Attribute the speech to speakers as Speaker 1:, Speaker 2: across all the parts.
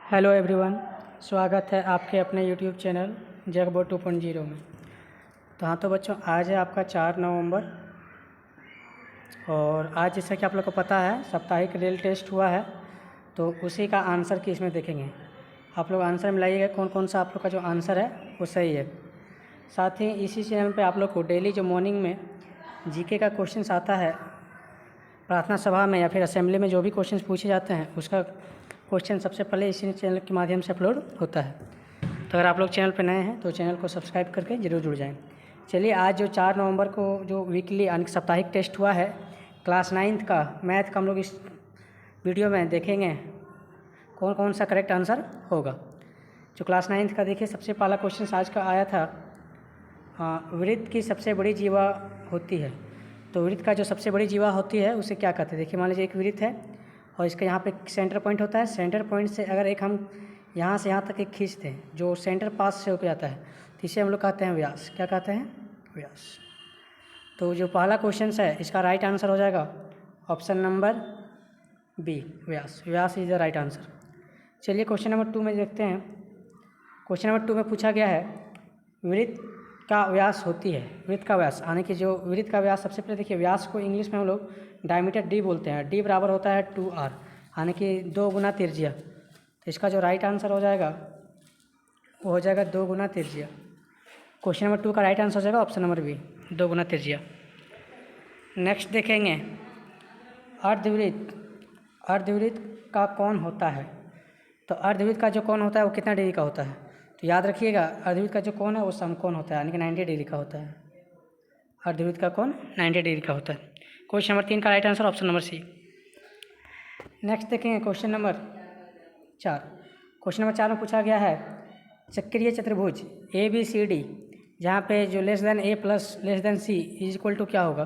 Speaker 1: Hello everyone, स्वागत है आपके अपने यूट्यूब चैनल जगबोर्ड 2.0 में। तो हाँ तो बच्चों, आज है आपका 4 नवंबर और आज जैसा कि आप लोग को पता है साप्ताहिक रियल टेस्ट हुआ है, तो उसी का आंसर की इसमें देखेंगे। आप लोग आंसर मिलाइएगा कौन कौन सा आप लोग का जो आंसर है वो सही है। साथ ही इसी चैनल पे आप लोग को डेली जो मॉर्निंग में जीके का क्वेश्चन आता है, प्रार्थना सभा में या फिर असेंबली में जो भी क्वेश्चन पूछे जाते हैं उसका क्वेश्चन सबसे पहले इसी चैनल के माध्यम से अपलोड होता है। तो अगर आप लोग चैनल पर नए हैं तो चैनल को सब्सक्राइब करके ज़रूर जुड़ जाएं। चलिए, आज जो 4 नवंबर को जो वीकली यानी साप्ताहिक टेस्ट हुआ है क्लास 9th का मैथ का, हम लोग इस वीडियो में देखेंगे कौन कौन सा करेक्ट आंसर होगा। जो क्लास 9th का देखिए, सबसे पहला क्वेश्चन आज का आया था, वृत्त की सबसे बड़ी जीवा होती है। तो वृत्त का जो सबसे बड़ी जीवा होती है उसे क्या कहते हैं। देखिए, मान लीजिए एक वृत्त है और इसका यहाँ पे सेंटर पॉइंट होता है। सेंटर पॉइंट से अगर एक हम यहाँ से यहाँ तक एक खींचते हैं जो सेंटर पास से होकर जाता है, तो इसे हम लोग कहते हैं व्यास। क्या कहते हैं? व्यास। तो जो पहला क्वेश्चन है इसका राइट आंसर हो जाएगा ऑप्शन नंबर बी, व्यास। व्यास इज द राइट आंसर। चलिए क्वेश्चन नंबर 2 में देखते हैं। क्वेश्चन नंबर 2 में पूछा गया है वृत्त का व्यास होती है। वृत्त का व्यास यानी कि जो वृत्त का व्यास, सबसे पहले देखिए व्यास को इंग्लिश में हम लोग डायमीटर डी बोलते हैं। डी बराबर होता है 2r यानी कि 2 गुना त्रिज्या। तो इसका जो राइट आंसर हो जाएगा वो हो जाएगा 2 गुना त्रिज्या। क्वेश्चन नंबर 2 का राइट आंसर हो जाएगा ऑप्शन नंबर बी, 2 गुना त्रिज्या। नेक्स्ट देखेंगे अर्धवृत्त। अर्धवृत्त का कोण होता है। तो अर्धवृत्त का जो कोण होता है वो कितना डिग्री का होता है? तो याद रखिएगा, अर्धवृत्त का जो कोण है वो समकोण होता है यानी कि 90 डिग्री का होता है। अर्धवृत्त का कोण 90 डिग्री का होता है। क्वेश्चन नंबर 3 का right answer option number C. Next देखेंगे क्वेश्चन नंबर 4। क्वेश्चन नंबर 4 में पूछा गया है चक्रीय चतुर्भुज ABCD, जहाँ पे जो less than A plus less than C is equal to क्या होगा।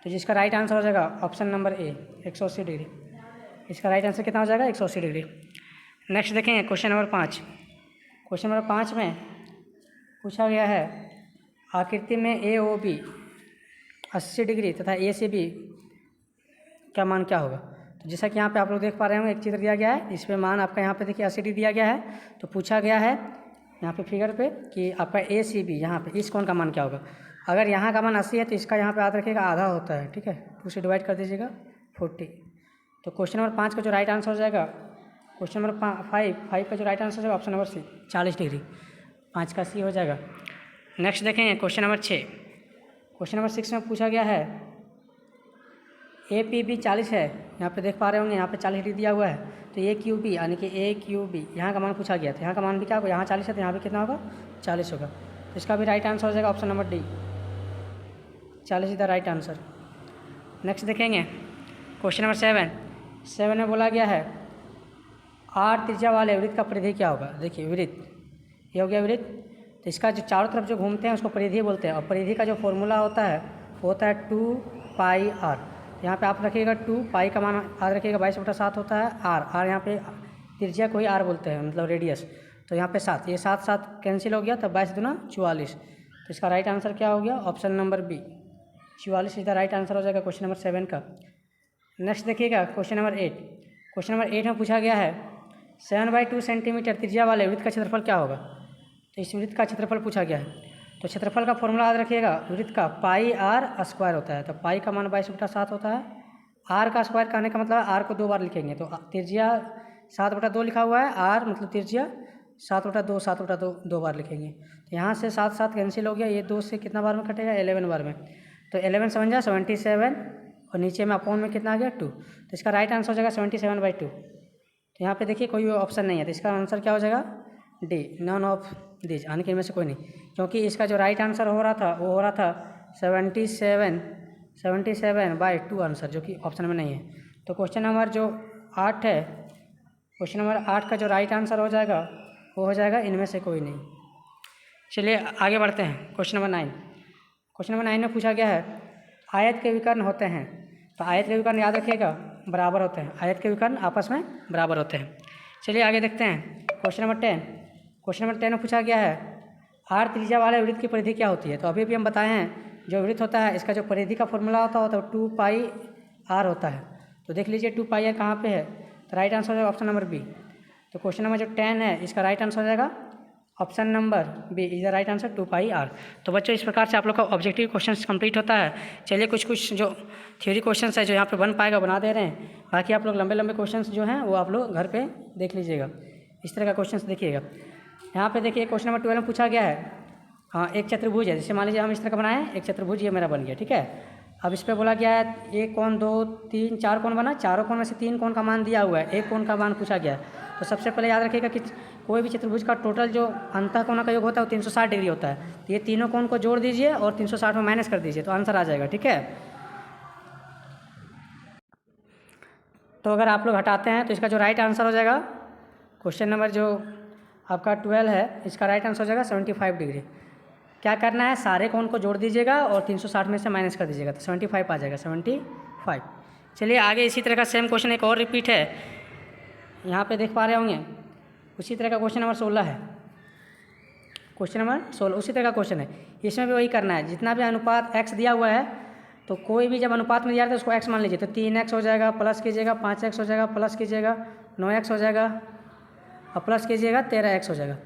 Speaker 1: तो जिसका राइट आंसर हो जाएगा ऑप्शन नंबर ए, 180 डिग्री। इसका राइट आंसर कितना हो जाएगा? 180 डिग्री। नेक्स्ट देखेंगे क्वेश्चन नंबर 5। क्वेश्चन नंबर 5 में पूछा गया है आकृति में AOB 80 डिग्री तथा ACB का मान क्या होगा। तो जैसा कि यहाँ पे आप लोग देख पा रहे हो, एक चित्र दिया गया है, इस पे मान आपका यहाँ पे देखिए 80 डिग्री दिया गया है। तो पूछा गया है यहाँ पे फिगर पे कि आपका ACB यहाँ पे इस कोण का मान क्या होगा। अगर यहाँ का मान 80 है तो इसका यहाँ पे याद रखिएगा आधा होता है, ठीक है। 2 से डिवाइड कर दीजिएगा 40। तो क्वेश्चन नंबर 5 का जो राइट आंसर हो जाएगा, क्वेश्चन नंबर 5 का जो राइट आंसर है ऑप्शन नंबर सी, 40 डिग्री। 5 का सी हो जाएगा। नेक्स्ट देखेंगे क्वेश्चन नंबर 6। क्वेश्चन नंबर 6 में पूछा गया है APB 40 है, यहाँ पे देख पा रहे होंगे, यहाँ पे 40 डिग्री दिया हुआ है। तो AQB यानी कि AQB यहाँ का मान पूछा गया था। यहाँ का मान भी क्या होगा, यहाँ 40 है तो यहाँ भी कितना होगा? 40 होगा। तो इसका भी राइट आंसर हो जाएगा option number D, 40 is the right answer. Next देखेंगे क्वेश्चन नंबर 7 में बोला गया है R त्रिज्या वाले वृत्त का परिधि क्या होगा। देखिए वृत्त, ये हो गया वृत्त। तो इसका जो चारों तरफ जो घूमते हैं उसको परिधि बोलते हैं, और परिधि का जो फॉर्मूला होता है वो होता है 2πr। यहाँ पे आप रखिएगा 2, पाई का मान याद रखिएगा 22/7 होता है। R यहाँ पे त्रिज्या को ही R बोलते हैं, मतलब रेडियस। तो यहाँ पे 7, ये 7 कैंसिल हो गया, तो 22 दूना 44। तो इसका राइट आंसर क्या हो गया? Option number B, 44 is the right answer हो जाएगा क्वेश्चन नंबर 7 का। नेक्स्ट देखिएगा क्वेश्चन नंबर 8। क्वेश्चन नंबर 8 में पूछा गया है 7/2 सेंटीमीटर त्रिज्या वाले वृत्त का क्षेत्रफल क्या होगा। तो इस वृत्त का क्षेत्रफल पूछा गया है। तो क्षेत्रफल का फॉर्मूला याद रखिएगा, वृत्त का πr² होता है। तो पाई का मान 22/7 होता है। r का स्क्वायर कहने का मतलब r को 2 बार लिखेंगे, तो त्रिज्या 7/2 लिखा हुआ है, r मतलब त्रिज्या 7/2 2 बार लिखेंगे। तो यहाँ से 7 कैंसिल हो गया, ये 2 से कितना बार में कटेगा? 11 बार में। तो 11 7 जा 77, और नीचे में अपॉन में कितना आ गया? 2। तो इसका राइट आंसर हो जाएगा 77/2। तो यहाँ पे देखिए कोई ऑप्शन नहीं है, तो इसका आंसर क्या हो जाएगा? डी, नॉन ऑफ दिस, यानी कि इनमें से कोई नहीं, क्योंकि इसका जो राइट आंसर हो रहा था वो हो रहा था 77/2 आंसर, जो कि ऑप्शन में नहीं है। तो क्वेश्चन नंबर जो 8 है, क्वेश्चन नंबर 8 का जो राइट आंसर हो जाएगा वो हो जाएगा इनमें से कोई नहीं। चलिए आगे बढ़ते हैं क्वेश्चन नंबर 9। क्वेश्चन नंबर 9 में पूछा गया है आयत के विकर्ण होते हैं। तो आयत के विकर्ण याद रखिएगा बराबर होते हैं, आयत के विकर्ण आपस में बराबर होते हैं। चलिए आगे देखते हैं क्वेश्चन नंबर 10। क्वेश्चन नंबर 10 में पूछा गया है R त्रिज्या वाले वृत्त की परिधि क्या होती है। तो अभी भी हम बताए हैं जो वृत्त होता है इसका जो परिधि का फॉर्मूला होता है तो 2πr होता है। तो देख लीजिए 2πr कहाँ पे है। तो राइट आंसर है ऑप्शन नंबर बी, तो क्वेश्चन नंबर जो 10 है इसका राइट आंसर हो जाएगा option number B is the right answer 2πr। तो बच्चों इस प्रकार से आप लोग का ऑब्जेक्टिव क्वेश्चन कंप्लीट होता है। चलिए कुछ जो थ्योरी क्वेश्चन है जो यहाँ पे बन पाएगा बना दे रहे हैं, बाकी आप लोग लंबे लंबे क्वेश्चन जो हैं वो आप लोग घर पे देख लीजिएगा। इस तरह का क्वेश्चन देखिएगा। यहाँ पे देखिए क्वेश्चन नंबर 12 में पूछा गया है, हाँ एक चतुर्भुज है, जैसे मान लीजिए हम इस तरह का बनाए एक चतुर्भुज ये मेरा बन गया, ठीक है। अब इस पर बोला गया है एक कोण 2 3 4 कोण बना, चारों कोण में से 3 कोण का मान दिया हुआ है, एक कोण का मान पूछा गया है। तो सबसे पहले याद रखिएगा कि कोई भी चतुर्भुज का टोटल जो अंतः कोणों का योग होता है वो 360 डिग्री होता है। तो ये तीनों कोण को जोड़ दीजिए और 360 में माइनस कर दीजिए तो आंसर आ जाएगा, ठीक है। तो अगर आप लोग हटाते हैं तो इसका जो राइट आंसर हो जाएगा क्वेश्चन नंबर जो आपका 12 है इसका राइट आंसर हो जाएगा 75 डिग्री। क्या करना है, सारे कोण को जोड़ दीजिएगा और 360 में से माइनस कर दीजिएगा तो 75 आ जाएगा, 75। चलिए आगे इसी तरह का सेम क्वेश्चन एक और रिपीट है, यहाँ पे देख पा रहे होंगे। उसी तरह का क्वेश्चन नंबर 16 है, क्वेश्चन नंबर 16 उसी तरह का क्वेश्चन है। इसमें भी वही करना है, जितना भी अनुपात x दिया हुआ है तो कोई भी जब अनुपात में दिया जाता है उसको x मान लीजिए। तो 3x हो जाएगा, प्लस कीजिएगा 5x हो जाएगा, प्लस कीजिएगा 9x हो जाएगा और प्लस कीजिएगा 13x हो जाएगा।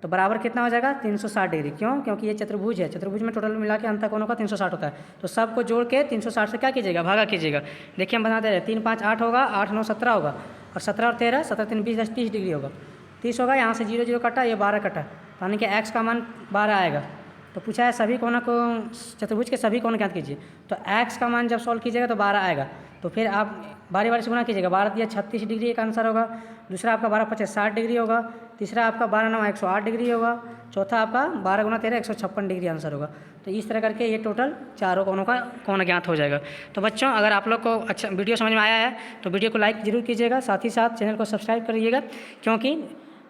Speaker 1: तो बराबर कितना हो जाएगा 360 डिग्री। क्यों? क्योंकि ये चतुर्भुज है, चतुर्भुज में टोटल मिला के अंतः कोणों का 360 होता है। तो सबको जोड़ के 360 से क्या कीजिएगा, भागा कीजिएगा। देखिए हम बनाते हैं 3 5 8 होगा, 8 9 17 होगा और 17 और 13 17 3 20 10 30 डिग्री होगा। 30 होगा, यहाँ से 0 0 कटा, ये 12 कटा, यानी कि x का मान 12 आएगा। तो पूछा है सभी कोणों को चतुर्भुज के सभी कोण ज्ञात कीजिए। तो x का मान जब सॉल्व कीजिएगा तो 12 आएगा। तो फिर आप बारी बारी से गुना कीजिएगा। 12 दिया 36 डिग्री एक आंसर होगा, दूसरा आपका 12 5 60 डिग्री होगा, तीसरा आपका 12 9 108 डिग्री होगा, चौथा आपका 12 गुना 13 156 डिग्री आंसर होगा। तो इस तरह करके ये टोटल चारों कोणों का कोण ज्ञात हो जाएगा। तो बच्चों अगर आप लोग को अच्छा वीडियो समझ में आया है तो वीडियो को लाइक जरूर कीजिएगा, साथ ही साथ चैनल को सब्सक्राइब करिएगा, क्योंकि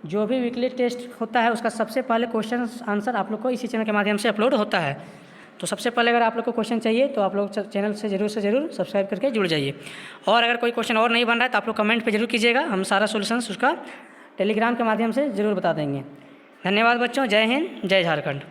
Speaker 1: जो भी वीकली टेस्ट होता है उसका सबसे पहले क्वेश्चन आंसर आप लोग को इसी चैनल के माध्यम से अपलोड होता है। तो सबसे पहले अगर आप लोग को क्वेश्चन चाहिए तो आप लोग चैनल से जरूर सब्सक्राइब करके जुड़ जाइए। और अगर कोई क्वेश्चन और नहीं बन रहा है तो आप लोग कमेंट पे जरूर कीजिएगा, हम सारा सोल्यूशंस उसका टेलीग्राम के माध्यम से ज़रूर बता देंगे। धन्यवाद बच्चों, जय हिंद, जय झारखंड।